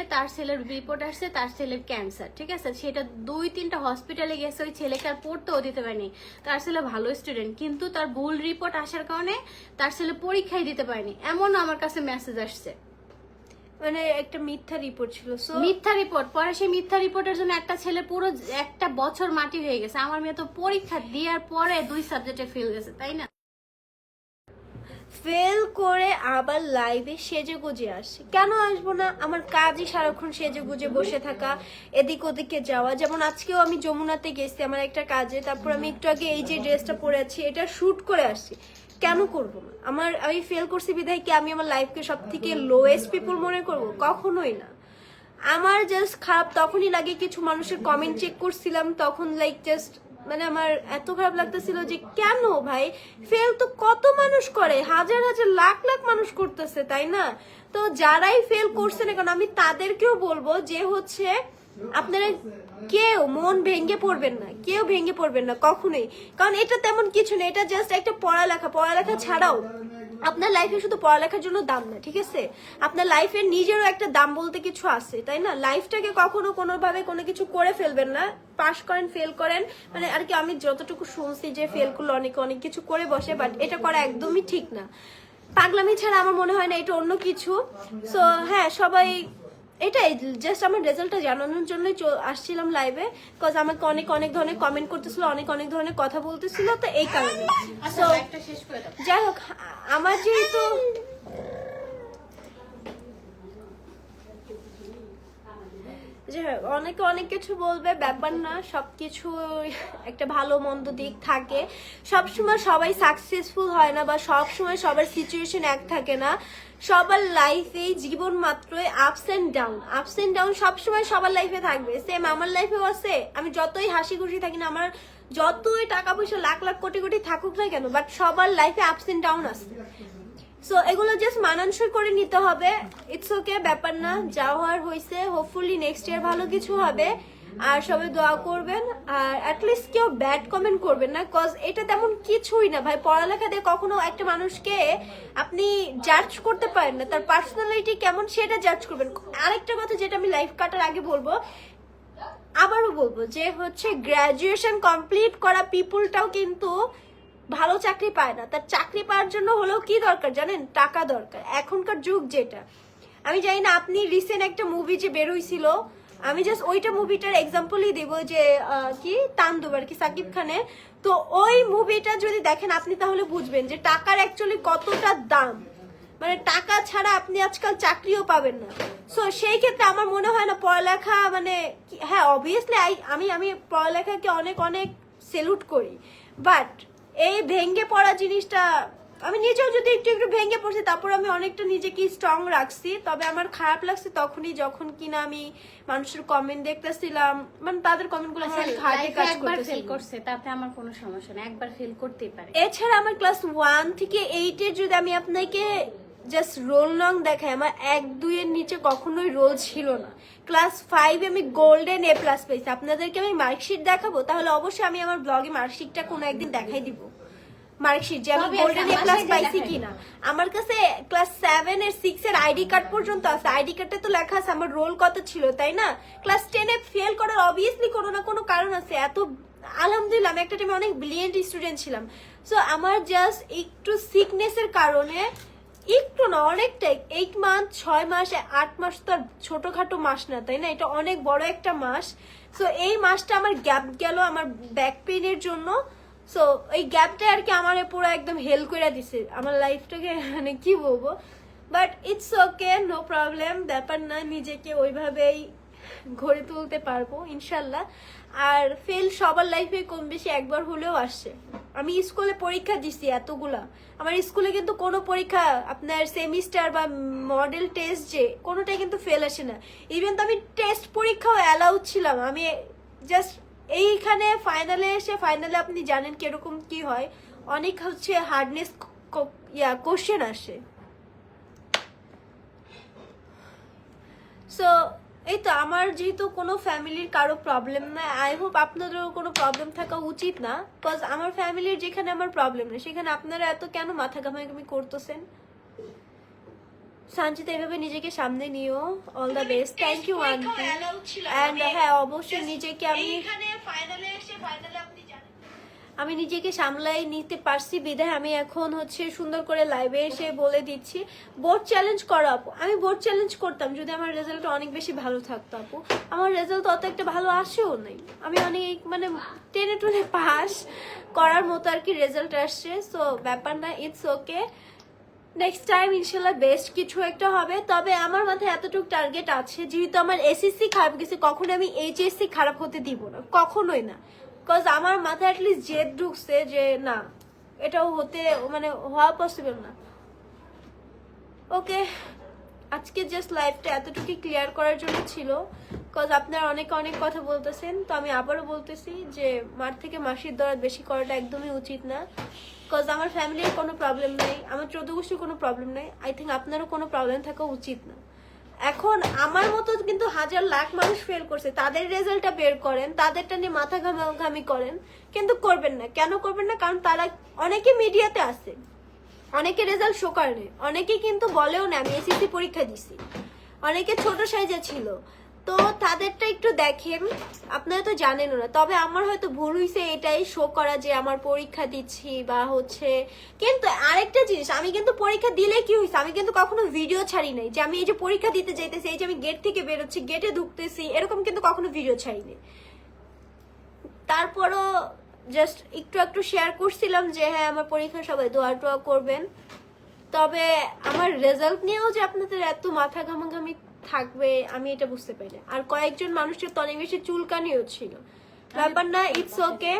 তার ছেলের ক্যান্সার, ঠিক আছে। সেটা 2-3টা হসপিটালে গেছে, ওই ছেলেকে আর পড়তেও দিতে পারেনি। তার ছেলে ভালো স্টুডেন্ট, কিন্তু তার ভুল রিপোর্ট আসার কারণে তার ছেলে পরীক্ষাই দিতে পারেনি, এমন আমার কাছে মেসেজ আসছে। মানে একটা মিথ্যা রিপোর্ট ছিল, সো মিথ্যা রিপোর্ট, পরে সেই মিথ্যা রিপোর্টের জন্য একটা ছেলে পুরো একটা বছর মাটি হয়ে গেছে। আমার মেয়ে তো পরীক্ষা দেওয়ার পরে 2 সাবজেক্টে ফেল গেছে, তাই না? ফেল করে আবার লাইভে সেজে গুজে আসে, কেন আসবো না? আমার কাজই সারাক্ষণ সেজে গুজে বসে থাকা, এদিক ওদিকে যাওয়া। যেমন আজকেও আমি যমুনাতে গেছি আমার একটা কাজে, তারপর আমি একটু আগে এই যে ড্রেসটা পরে আছি এটা শুট করে আসছি, কেন করবো না? আমি ফেল করছি বিধায় কি আমি আমার লাইফকে সব থেকে লোয়েস্ট পিপল মনে করবো? কখনোই না। আমার জাস্ট খারাপ তখনই লাগে, কিছু মানুষের কমেন্ট চেক করছিলাম তখন, লাইক জাস্ট মানে আমার এত খারাপ লাগতেছিল যে কেন ভাই, ফেল তো কত মানুষ করে, হাজার হাজার লাখ লাখ মানুষ করতেছে, তাই না? তো যারাই ফেল করছে না, কারণ আমি তাদেরকেও বলবো যে হচ্ছে আপনারা কেউ মন ভেঙে পড়বেন না, কেউ ভেঙে পড়বেন না কখনোই, কারণ এটা তেমন কিছু না, এটা জাস্ট একটা পড়ালেখা ছাড়াও আপনার লাইফে শুধু পড়ালেখার জন্য দাম না, ঠিক আছে? আপনার লাইফের নিজেরও একটা দাম বলতে কিছু আছে, তাই না? লাইফটাকে কখনো কোনোভাবে কোনো কিছু করে ফেলবেন না। পাশ করেন, ফেল করেন, মানে আর কি আমি যতটুকু শুনছি যে ফেল করলে অনেকে অনেক কিছু করে বসে, বাট এটা করা একদমই ঠিক না। পাগলামি ছাড়া আমার মনে হয় না এটা অন্য কিছু। সো হ্যাঁ, সবাই এটাই জাস্ট আমার রেজাল্টটা জানানোর জন্যই আসছিলাম লাইভে, বিকজ আমাকে অনেক অনেক ধরনের কমেন্ট করতেছিল, অনেক অনেক ধরনের কথা বলতেছিল, তো এই কারণে। আচ্ছা, So, একটা শেষ করে দাও। যাই হোক, আমার যেহেতু যে অনেকে অনেক কিছু বলবে, ব্যাপার না, সবকিছু একটা ভালো মন্দ দিক থাকে। সবসময় সবাই সাকসেসফুল হয় না, বা সবসময় সবার সিচুয়েশন এক থাকে না। সবার লাইফে জীবন মাত্রই আপস এন্ড ডাউন সবসময় সবার লাইফে থাকবে। সেম আমার লাইফেও আছে। আমি যতই হাসি খুশি থাকি না, আমার যতই টাকা পয়সা লাখ লাখ কোটি কোটি থাকুক না কেন, বাট সবার লাইফে আপস এন্ড ডাউন আছে। সো এগুলো জাস্ট মানানসই করে নিতে হবে। ইটস ওকে, ব্যাপার না, যা হওয়ার হয়েছে। হোপফুলি নেক্সট ইয়ার ভালো কিছু হবে। আর সবাই দোয়া করবেন, আর অ্যাটলিস্ট কেউ ব্যাড কমেন্ট করবেন না, কজ এটা তেমন কিছুই না ভাই। পড়ালেখা দিয়ে কখনো একটা মানুষকে আপনি জাজ করতে পারেন না, তার পার্সোনালিটি কেমন সেটা জাজ করবেন। আরেকটা কথা যেটা আমি লাইফ কাটার আগে বলবো, আবারও বলবো, যে হচ্ছে গ্রাজুয়েশন কমপ্লিট করা পিপুলটাও কিন্তু ভালো চাকরি পায় না। তার চাকরি পাওয়ার জন্য হলেও কি দরকার জানেন? টাকা দরকার। এখনকার যুগ যেটা, আমি জানি না আপনি রিসেন্ট একটা মুভি যে বের হয়েছিল, আমি জাস্ট ওইটা মুভিটার এক্সাম্পলই দিব, যে কি তাণ্ডব আর কি, সাকিব খানের। তো ওই মুভিটা যদি দেখেন আপনি, তাহলে বুঝবেন যে টাকার অ্যাকচুয়ালি কতটা দাম। মানে টাকা ছাড়া আপনি আজকাল চাকরিও পাবেন না। সো সেই ক্ষেত্রে আমার মনে হয় না পড়ালেখা মানে হ্যাঁ, অবভিয়াসলি আমি পড়ালেখাকে অনেক অনেক সেলুট করি, বাট এই ভেঙে পড়া জিনিসটা, আমি নিজেও যদি একটু একটু ভেঙে পড়ছি, তারপর আমি অনেকটা নিজেকে স্ট্রং রাখছি। তবে আমার খারাপ লাগছে তখনই, যখন কিনা আমি মানুষের কমেন্ট দেখতেছিলাম, মানে তাদের কমেন্টগুলো আমার হার্টে কাজ একবার ফেল করতেছিল। করছে, তাতে আমার কোনো সমস্যা নেই, একবার ফেল করতেই পারে। এছাড়া আমার ক্লাস 1 থেকে 8 এর যদি আমি আপনাকে জাস্ট রোল নং দেখাই, আমার 1-2 এর নিচে কখনোই রোল ছিল না। ক্লাস 5 আমি গোল্ডেন A+ পেয়েছি। আপনাদেরকে আমি মার্কশিট দেখাবো, তাহলে অবশ্যই আমি আমার ব্লগে মার্কশিটটা কোনো একদিন দেখাই দিব। মার্কশিট যে আমি তবে গোল্ডেন A+ বাসায় যে পাইছি দেখাই। কিনা। আমার কাছে ক্লাস 7 এর 6 এর আইডি কার্ড পর্যন্ত আছে। আইডি কার্ডে তো লেখা আছে আমার রোল কত ছিল, তাই না? ক্লাস 10 এ ফেল করার অবভিয়াসলি কোনো না কোনো কারণ আছে। এত আলহামদুলিল্লাহ আমি একটা টাইমে অনেক ব্রিলিয়েন্ট স্টুডেন্ট ছিলাম। সো আমার জাস্ট একটু সিকনেসের কারণে, একটু না অনেকটাই, 8 মাস 6 মাস 8 মাস তো আর ছোটখাটো মাস না, তাই না? এটা অনেক বড় একটা মাস। সো এই মাসটা আমার গ্যাপ গেল আমার ব্যাক পেইনের জন্য। সো এই গ্যাপটা আর কি আমার পুরো একদম হেল করে দিছে আমার লাইফটাকে, মানে কি বলবো। But it's okay, no problem, ব্যাপার না, নিজেকে ওইভাবেই গড়ে তুলতে পারবো ইনশাল্লাহ। আর ফেল সবার লাইফে কম বেশি একবার হলেও আসছে। আমি স্কুলে পরীক্ষা দিছি এতগুলা, আমার স্কুলে কিন্তু কোনো পরীক্ষা আপনার সেমিস্টার বা মডেল টেস্ট যে কোনোটাই কিন্তু ফেল আসে না। ইভেন তো আমি টেস্ট পরীক্ষাও অ্যালাউড ছিলাম। আমি জাস্ট এইখানে ফাইনালে আপনি জানেন কিরকম কি হয়, অনেক হচ্ছে হার্ডনেস কোশ্চেন আসে। সো এই তো, আমার যেহেতু কোনো ফ্যামিলির কারো প্রবলেম না, আই হোপ আপনাদেরও কোনো প্রবলেম থাকা উচিত না, বিকজ আমার ফ্যামিলির যেখানে আমার প্রবলেম না, সেখানে আপনারা এত কেন মাথা ঘামাঘামি করতেছেন? সঞ্চিতা এভাবে নিজেকে সামনে নিও। All the best, thank you aunty. And হ্যাঁ, অবশ্যই নিজেকে আমি নিজেকে সামলাই নিতে পারছি বিধায় আমি এখন হচ্ছে সুন্দর করে লাইভে এসে বলে দিচ্ছি। বোর্ড চ্যালেঞ্জ করো আপু, আমি বোর্ড চ্যালেঞ্জ করতাম যদি আমার রেজাল্ট অনেক বেশি ভালো থাকতো আপু। আমার রেজাল্ট অত একটা ভালো আসেও নাই, আমি অনেক মানে টেনে পাস করার মতো আর কি রেজাল্ট আসছে। সো ব্যাপার না, ইটস ওকে, নেক্সট টাইম ইনশাল্লাহ বেস্ট কিছু একটা হবে। তবে আমার মাথায় এতটুকু টার্গেট আছে, যেহেতু আমার এসএসসি খারাপ গেছে, কখনো আমি এইচএসসি খারাপ হতে দিব না, কখনোই না। বিকজ আমার মাথায় অ্যাটলিস্ট জেদ ঢুকছে যে না, এটাও হতে মানে হওয়া পসিবল না। ওকে, আজকে জাস্ট লাইফটা এতটুকু ক্লিয়ার করার জন্য ছিল, বিকজ আপনারা অনেক অনেক কথা বলতেছেন। তো আমি আবারও বলতেছি যে মার থেকে মাসির দরদ বেশি করাটা একদমই উচিত না। বিকজ আমার ফ্যামিলির কোনো প্রবলেম নেই, আমার 14 গোষ্ঠীর কোনো প্রবলেম নেই, আই থিঙ্ক আপনারও কোনো প্রবলেম থাকা উচিত না। এখন আমার মতো কিন্তু হাজার লাখ মানুষ ফেল করছে, তাদের রেজাল্টটা বের করেন, তাদেরটা নিয়ে মাথা ঘামাঘামি করেন, কিন্তু করবেন না। কেন করবেন না? কারণ তারা অনেকে মিডিয়াতে আছে, অনেকে রেজাল্ট শো করে না, অনেকে কিন্তু বলেও না আমি এসএসসি পরীক্ষা দিছি, অনেকে ছোট সাইজে ছিল, তো তাদেরটা একটু দেখেন, আপনারা তো জানেনও না। তবে আমার হয়তো ভুল হয়েছে এটাই শো করা যে আমার পরীক্ষা দিচ্ছি বা হচ্ছে, কিন্তু আরেকটা জিনিস, আমি কিন্তু পরীক্ষা দিলে কি হয়েছে, আমি কিন্তু কখনো ভিডিও ছাড়ি নাই যে আমি এই যে পরীক্ষা দিতে যাইতেছি, এই যে আমি গেট থেকে বেরোচ্ছি, গেটে ঢুকতেছি, এরকম কিন্তু কখনো ভিডিও ছাড়ি নাই। তারপরও জাস্ট একটু একটু শেয়ার করছিলাম যে হ্যাঁ আমার পরীক্ষা সবাই দোয়া টোয়া করবেন। তবে আমার রেজাল্ট নিয়েও যে আপনাদের এত মাথা ঘামাঘামি থাকবে আমি এটা বুঝতে পারি না। আর কয়েকজন মানুষের তো অনেক বেশি চুলকানিও ছিল, ব্যাপার না, ইটস ওকে।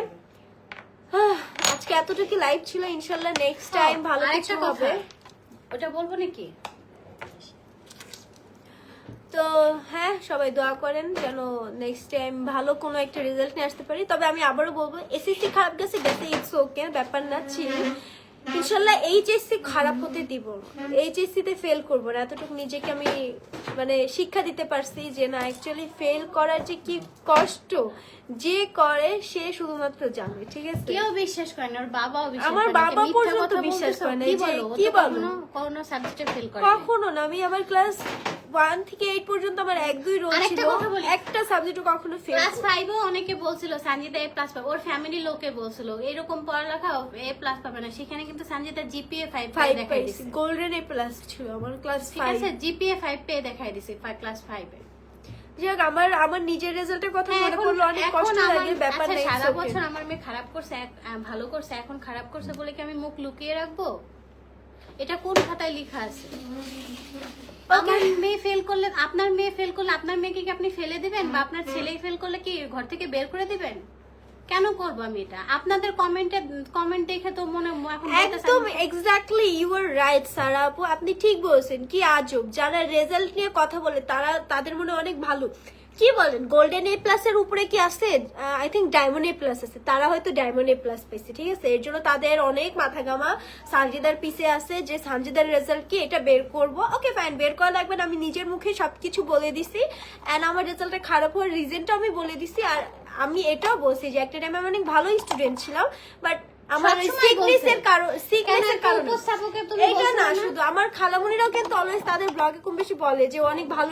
আজকে এতটুকু লাইভ ছিল, ইনশাল্লাহ নেক্সট টাইম ভালো কিছু হবে। ওটা বলবো নাকি? তো হ্যাঁ, সবাই দোয়া করেন যেন নেক্সট টাইম ভালো কোনো একটা রেজাল্ট নিয়ে আসতে পারি। তবে আমি আবারও বলবো, এসএসসি খারাপ গেছে, ইটস ওকে, ব্যাপার না, ছিল ইনশাল্লাহ এইচএসসি খারাপ হতে দিব না, এইচএসসি তে ফেল করবো না। এতটুকু নিজেকে আমি মানে শিক্ষা দিতে পারছি যে না, অ্যাকচুয়ালি ফেল করার যে কি কষ্ট যে করে সে শুধুমাত্র জানে, ঠিক আছে? কেউ বিশ্বাস করে না, ওর বাবাও বিশ্বাস আমার করে না। বাবা মিথ্যা পর্যন্ত কথা বিশ্বাস বলতেছো? করে না, কি এই যে বলো? ও কি তো বলো? কোনো সাবজেক্টে ফেল করে। কখনো না, আমি আমার ক্লাস 1 থেকে 8 পর্যন্ত আমার 1-2 রোল আরেকটা ছিল, কথা বলি। একটা সাবজেক্টও কখনো ফেল। ক্লাস 5 অনেকে বলছিল সঞ্জিতা A+ পাবে, ওর ফ্যামিলি লোকে বলছিল এরকম পড়ালেখা A+ পাবে না। সেখানে কিন্তু সঞ্জিতা GPA 5 5 দেখাই পাইছি, দিছে, গোল্ডেন এ প্লাস ছিল আমার ক্লাস ঠিক 5। আছে? GPA 5 পেয়ে দেখাই দিছে ক্লাস 5 এ। যাক, আমার নিজের রেজাল্টের কথা হ্যাঁ, মনে পড়লো অনেক কষ্ট লাগে, ব্যাপার আচ্ছা, নেই, সারা it's okay। বছর আমার মেয়ে খারাপ করছে, ভালো করছে, এখন খারাপ করছে বলে কি আমি মুখ লুকিয়ে রাখবো? এটা কোন খাতায় লেখা আছে? আমার মেয়ে ফেল করলে, আপনার মেয়ে ফেল করলে আপনার মেয়েকে কি আপনি ফেলে দিবেন? বা আপনার ছেলেই ফেল করলে কি ঘর থেকে বের করে দিবেন? কেন করবো আমি এটা? আপনাদের কমেন্ট দেখে তো মনে এখন বলতেছে একদম এক্স্যাক্টলি, ইউ আর রাইট সারা আপু, আপনি ঠিক বলছেন। কি আজব, যারা রেজাল্ট নিয়ে কথা বলে তাদের মনে অনেক ভালো। কি বলেন, গোল্ডেন A+ এর উপরে কি আছে? আই থিঙ্ক ডায়মন্ড A+ আছে, তারা হয়তো ডায়মন্ড A+ পেয়েছে, ঠিক আছে? এর জন্য তাদের অনেক মাথা ঘামা সানজিদার পিছে আছে যে সানজিদার রেজাল্ট কি, এটা বের করব। ওকে ফাইন, বের করা লাগবে না, আমি নিজের মুখে সবকিছু বলে দিছি, এন্ড আমার রেজাল্টটা খারাপ হওয়ার রিজনটা আমি বলে দিছি। আর আমি এটাও বলছি যে একটা টাইমে আমি অনেক ভালো স্টুডেন্ট ছিলাম, বাট আমার সবসময় সিকনেসের কেন কারণে উপস্থাপকে তুমি এইটা বলছো না, না? শুধু আমার খালামণিরাও কিন্তু অলওয়েজ তাদের ব্লগে কম বেশি বলে যে ও অনেক ভালো